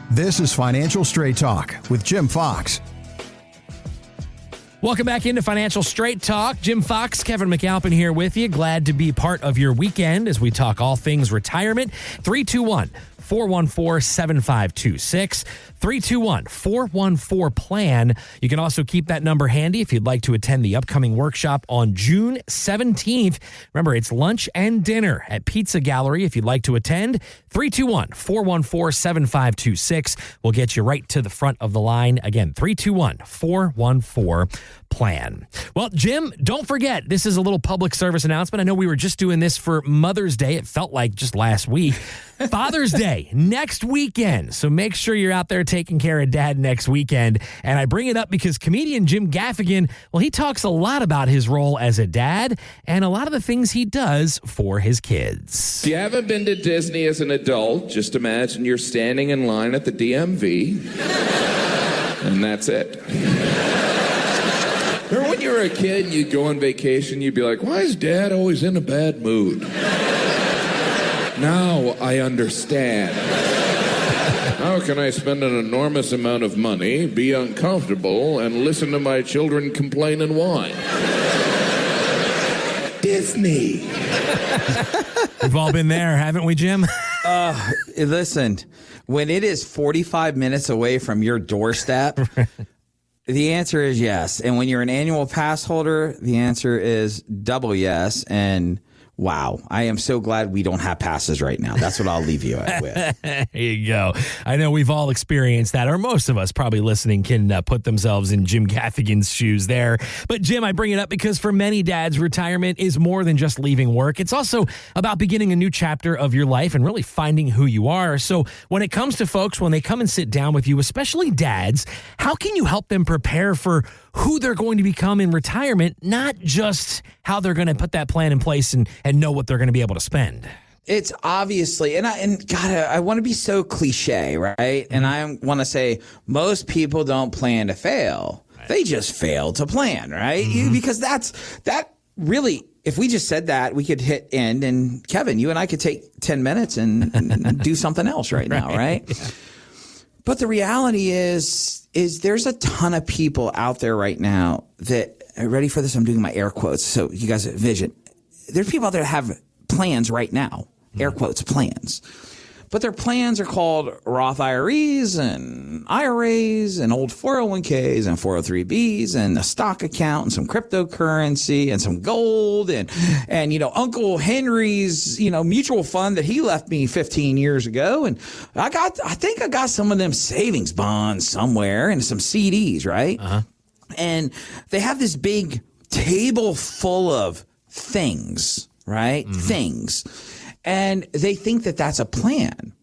This is Financial Straight Talk with Jim Fox. Welcome back into Financial Straight Talk. Jim Fox, Kevin McAlpin here with you. Glad to be part of your weekend as we talk all things retirement. 321-414-7526. 321-414-PLAN. You can also keep that number handy if you'd like to attend the upcoming workshop on June 17th. Remember, it's lunch and dinner at Pizza Gallery if you'd like to attend. 321-414-7526. We'll get you right to the front of the line. Again, 321-414-PLAN. Well, Jim, don't forget, this is a little public service announcement. I know we were just doing this for Mother's Day. It felt like just last week. Father's Day next weekend. So make sure you're out there taking care of Dad next weekend. And I bring it up because comedian Jim Gaffigan, well, he talks a lot about his role as a dad and a lot of the things he does for his kids. If you haven't been to Disney as an adult, just imagine you're standing in line at the DMV, and that's it. Remember when you were a kid and you'd go on vacation, you'd be like, why is Dad always in a bad mood? Now I understand. How can I spend an enormous amount of money, be uncomfortable, and listen to my children complain and whine? Disney. We've all been there, haven't we, Jim? Listen, when it is 45 minutes away from your doorstep, the answer is yes. And when you're an annual pass holder, the answer is double yes. And wow, I am so glad we don't have passes right now. That's what I'll leave you with. There you go. I know we've all experienced that, or most of us probably listening can put themselves in Jim Gaffigan's shoes there. But Jim, I bring it up because for many dads, retirement is more than just leaving work. It's also about beginning a new chapter of your life and really finding who you are. So when it comes to folks, when they come and sit down with you, especially dads, how can you help them prepare for who they're going to become in retirement, not just how they're going to put that plan in place and know what they're going to be able to spend? It's obviously, I want to be so cliche, right? Mm-hmm. And I want to say most people don't plan to fail. Right. They just fail to plan, right? Mm-hmm. Because that really, if we just said that, we could hit end, and Kevin, you and I could take 10 minutes and do something else right now, right? Yeah. But the reality is there's a ton of people out there right now that are ready for this. I'm doing my air quotes so you guys vision. There's people out there that have plans right now, air quotes, plans. But their plans are called Roth IRAs and IRAs and old 401ks and 403bs and a stock account and some cryptocurrency and some gold and Uncle Henry's, mutual fund that he left me 15 years ago. And I think I got some of them savings bonds somewhere and some CDs, right? Uh-huh. And they have this big table full of things, right? Mm-hmm. Things. And they think that that's a plan.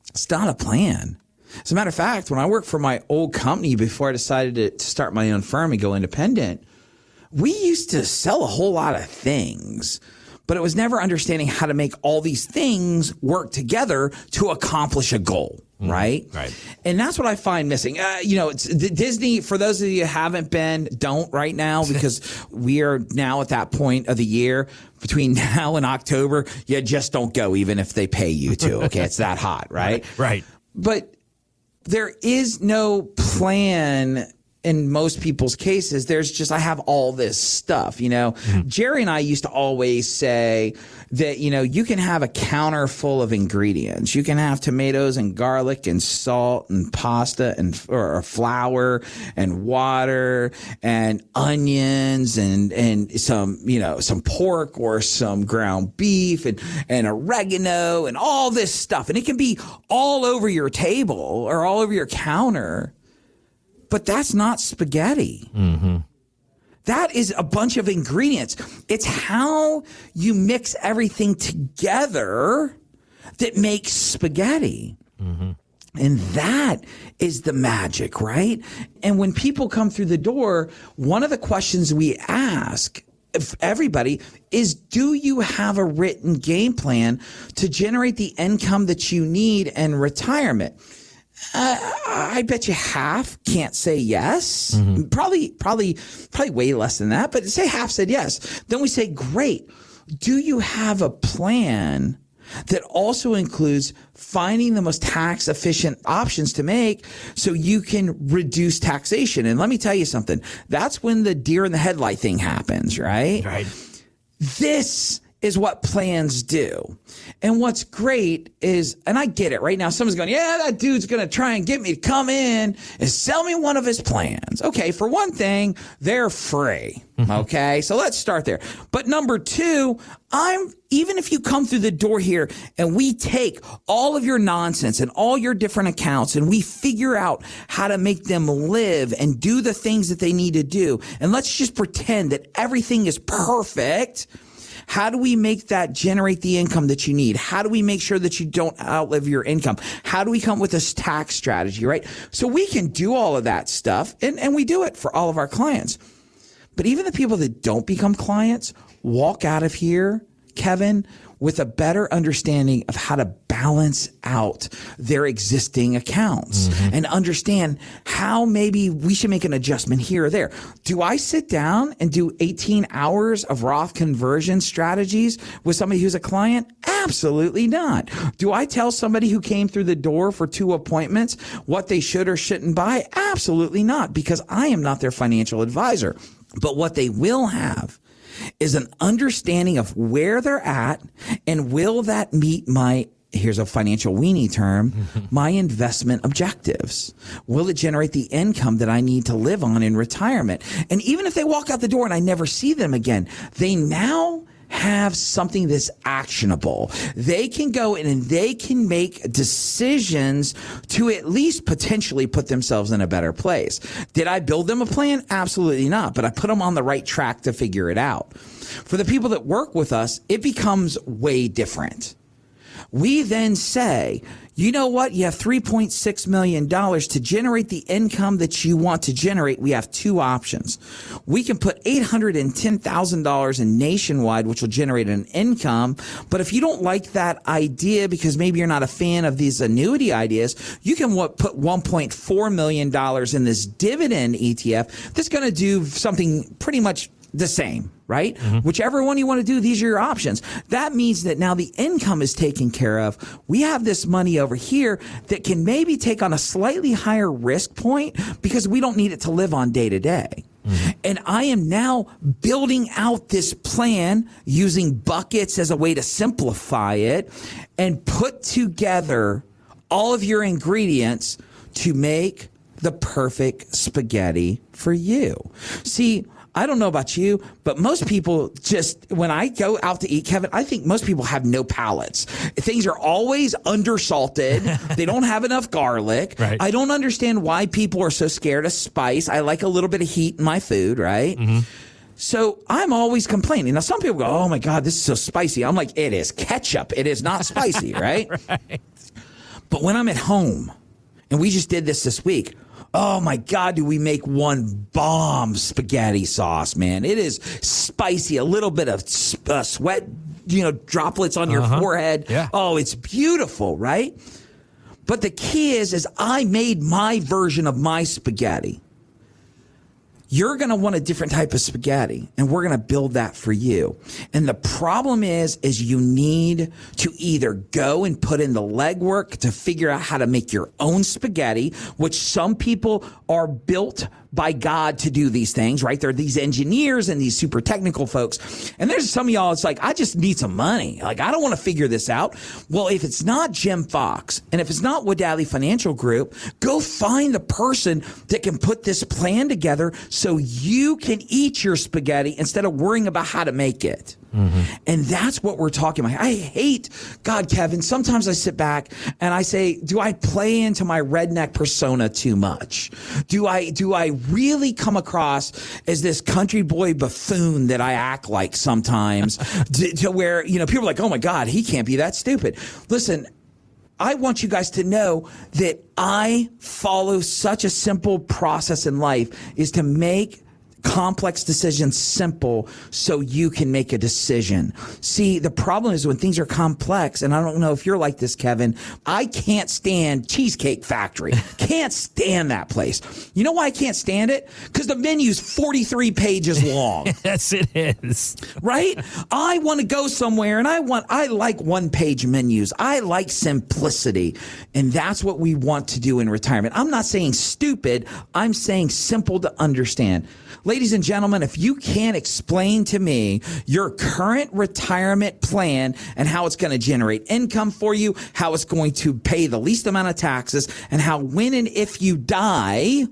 It's not a plan. As a matter of fact, when I worked for my old company before I decided to start my own firm and go independent, we used to sell a whole lot of things, but it was never understanding how to make all these things work together to accomplish a goal. Right? Right. And that's what I find missing. It's Disney, for those of you who haven't been, don't right now, because we are now at that point of the year between now and October. You just don't go, even if they pay you to. Okay. It's that hot. Right. Right. But there is no plan in most people's cases. There's just, I have all this stuff, Mm-hmm. Jerry and I used to always say that, you can have a counter full of ingredients. You can have tomatoes and garlic and salt and pasta or flour and water and onions and some, some pork or some ground beef and oregano and all this stuff. And it can be all over your table or all over your counter. But that's not spaghetti. Mm-hmm. That is a bunch of ingredients. It's how you mix everything together that makes spaghetti. Mm-hmm. And that is the magic, right? And when people come through the door, one of the questions we ask everybody is, do you have a written game plan to generate the income that you need in retirement? I bet you half can't say yes. Mm-hmm. Probably way less than that, but say half said yes. Then we say, great. Do you have a plan that also includes finding the most tax efficient options to make so you can reduce taxation. And let me tell you something. That's when the deer in the headlight thing happens, right? Right. This is what plans do. And what's great is, and I get it right now, someone's going, yeah, that dude's going to try and get me to come in and sell me one of his plans. Okay, for one thing, they're free. Okay, so let's start there. But number two, even if you come through the door here and we take all of your nonsense and all your different accounts and we figure out how to make them live and do the things that they need to do, and let's just pretend that everything is perfect. How do we make that generate the income that you need? How do we make sure that you don't outlive your income? How do we come up with this tax strategy, right? So we can do all of that stuff, and we do it for all of our clients. But even the people that don't become clients walk out of here, Kevin, with a better understanding of how to balance out their existing accounts and understand how maybe we should make an adjustment here or there. Do I sit down and do 18 hours of Roth conversion strategies with somebody who's a client? Absolutely not. Do I tell somebody who came through the door for 2 appointments what they should or shouldn't buy? Absolutely not, because I am not their financial advisor. But what they will have is an understanding of where they're at and will that meet my, here's a financial weenie term, my investment objectives. Will it generate the income that I need to live on in retirement? And even if they walk out the door and I never see them again, they now have something that's actionable. They can go in and they can make decisions to at least potentially put themselves in a better place. Did I build them a plan? Absolutely not. But I put them on the right track to figure it out. For the people that work with us, it becomes way different. We then say, you know what? You have $3.6 million to generate the income that you want to generate. We have 2 options. We can put $810,000 in Nationwide, which will generate an income. But if you don't like that idea because maybe you're not a fan of these annuity ideas, you can put $1.4 million in this dividend ETF that's going to do something pretty much the same, right? Whichever one you want to do, these are your options. That means that now the income is taken care of. We have this money over here that can maybe take on a slightly higher risk point because we don't need it to live on day to day. And I am now building out this plan using buckets as a way to simplify it and put together all of your ingredients to make the perfect spaghetti for you. See, I don't know about you, but most people just, when I go out to eat, Kevin, I think most people have no palates. Things are always undersalted. They don't have enough garlic. Right. I don't understand why people are so scared of spice. I like a little bit of heat in my food, right? So I'm always complaining. Now, some people go, oh my God, this is so spicy. I'm like, it is ketchup. It is not spicy, right? But when I'm at home, and we just did this week, oh my God, do we make one bomb spaghetti sauce, man. It is spicy, a little bit of sweat, droplets on your forehead. Yeah. Oh, it's beautiful, right? But the key is I made my version of my spaghetti. You're going to want a different type of spaghetti, and we're going to build that for you. And the problem is you need to either go and put in the legwork to figure out how to make your own spaghetti, which some people are built by God to do these things, right? There are these engineers and these super technical folks. And there's some of y'all, it's like, I just need some money. Like, I don't want to figure this out. Well, if it's not Jim Fox and if it's not Wadali Financial Group, go find the person that can put this plan together so you can eat your spaghetti instead of worrying about how to make it. And that's what we're talking about. I hate, God, Kevin, sometimes I sit back and I say, do I play into my redneck persona too much? Do I really come across as this country boy buffoon that I act like sometimes to where, people are like, oh my God, he can't be that stupid. Listen, I want you guys to know that I follow such a simple process in life is to make complex decisions simple so you can make a decision. See, the problem is when things are complex, and I don't know if you're like this, Kevin, I can't stand Cheesecake Factory. Can't stand that place. You know why I can't stand it? Because the menu's 43 pages long. Yes, it is. Right? I want to go somewhere and I like one-page menus. I like simplicity. And that's what we want to do in retirement. I'm not saying stupid. I'm saying simple to understand. Ladies and gentlemen, if you can't explain to me your current retirement plan and how it's going to generate income for you, how it's going to pay the least amount of taxes, and how when and if you die,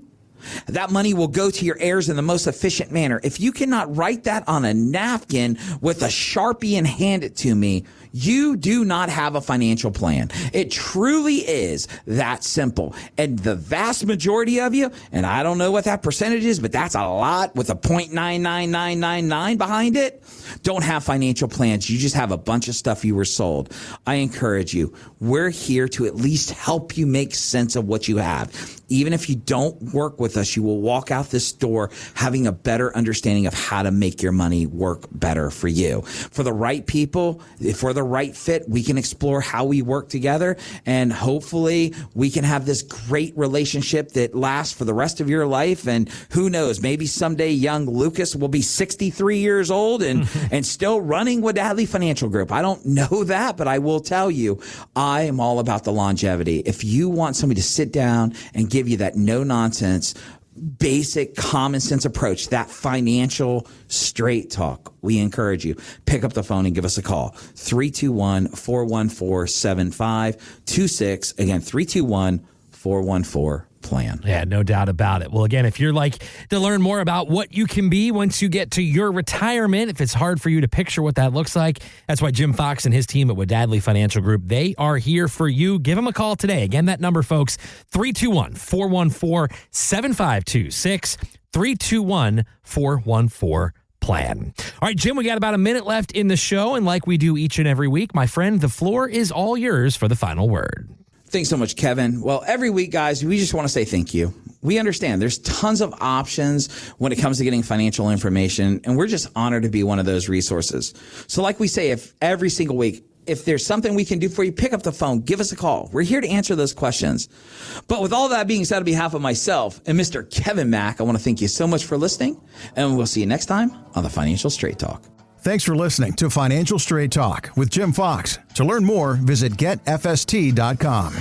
that money will go to your heirs in the most efficient manner. If you cannot write that on a napkin with a Sharpie and hand it to me, you do not have a financial plan. It truly is that simple. And the vast majority of you, and I don't know what that percentage is, but that's a lot with a 0.99999 behind it, don't have financial plans. You just have a bunch of stuff you were sold. I encourage you. We're here to at least help you make sense of what you have. Even if you don't work with us, you will walk out this door having a better understanding of how to make your money work better for you. For the right people, for the right fit, we can explore how we work together, and hopefully we can have this great relationship that lasts for the rest of your life. And who knows, maybe someday young Lucas will be 63 years old and still running Wadadley Financial Group. I don't know that, but I will tell you, I am all about the longevity. If you want somebody to sit down and give you that no-nonsense, basic common sense approach, that financial straight talk, we encourage you. Pick up the phone and give us a call. 321-414-7526. Again, 321-414-PLAN. Yeah, no doubt about it. Well, again, if you're like to learn more about what you can be once you get to your retirement, if it's hard for you to picture what that looks like, that's why Jim Fox and his team at Wadadley Financial Group, they are here for you. Give them a call today. Again, that number, folks, 321-414-7526, 321-414-PLAN. All right, Jim, we got about a minute left in the show, and like we do each and every week, my friend, the floor is all yours for the final word. Thanks so much, Kevin. Well, every week, guys, we just want to say thank you. We understand there's tons of options when it comes to getting financial information, and we're just honored to be one of those resources. So like we say, if every single week, if there's something we can do for you, pick up the phone, give us a call. We're here to answer those questions. But with all that being said, on behalf of myself and Mr. Kevin Mack, I want to thank you so much for listening, and we'll see you next time on the Financial Straight Talk. Thanks for listening to Financial Straight Talk with Jim Fox. To learn more, visit getfst.com.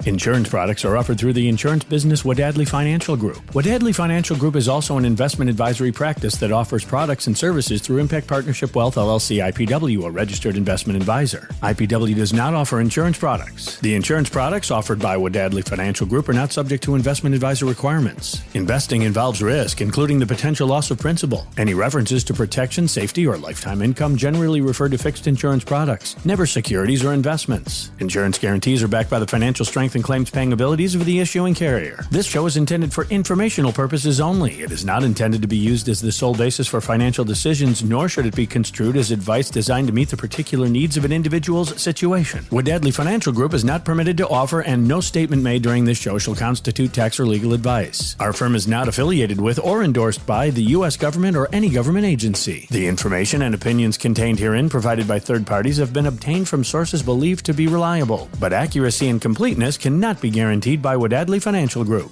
Insurance products are offered through the insurance business Wadadley Financial Group. Wadadley Financial Group is also an investment advisory practice that offers products and services through Impact Partnership Wealth LLC IPW, a registered investment advisor. IPW does not offer insurance products. The insurance products offered by Wadadley Financial Group are not subject to investment advisor requirements. Investing involves risk, including the potential loss of principal. Any references to protection, safety, or lifetime income generally refer to fixed insurance products, never securities or investments. Insurance guarantees are backed by the financial strength and claims paying abilities of the issuing carrier. This show is intended for informational purposes only. It is not intended to be used as the sole basis for financial decisions, nor should it be construed as advice designed to meet the particular needs of an individual's situation. Wadadley Financial Group is not permitted to offer, and no statement made during this show shall constitute tax or legal advice. Our firm is not affiliated with or endorsed by the U.S. government or any government agency. The information and opinions contained herein provided by third parties have been obtained from sources believed to be reliable, but accuracy and completeness cannot be guaranteed by Wadadley Financial Group.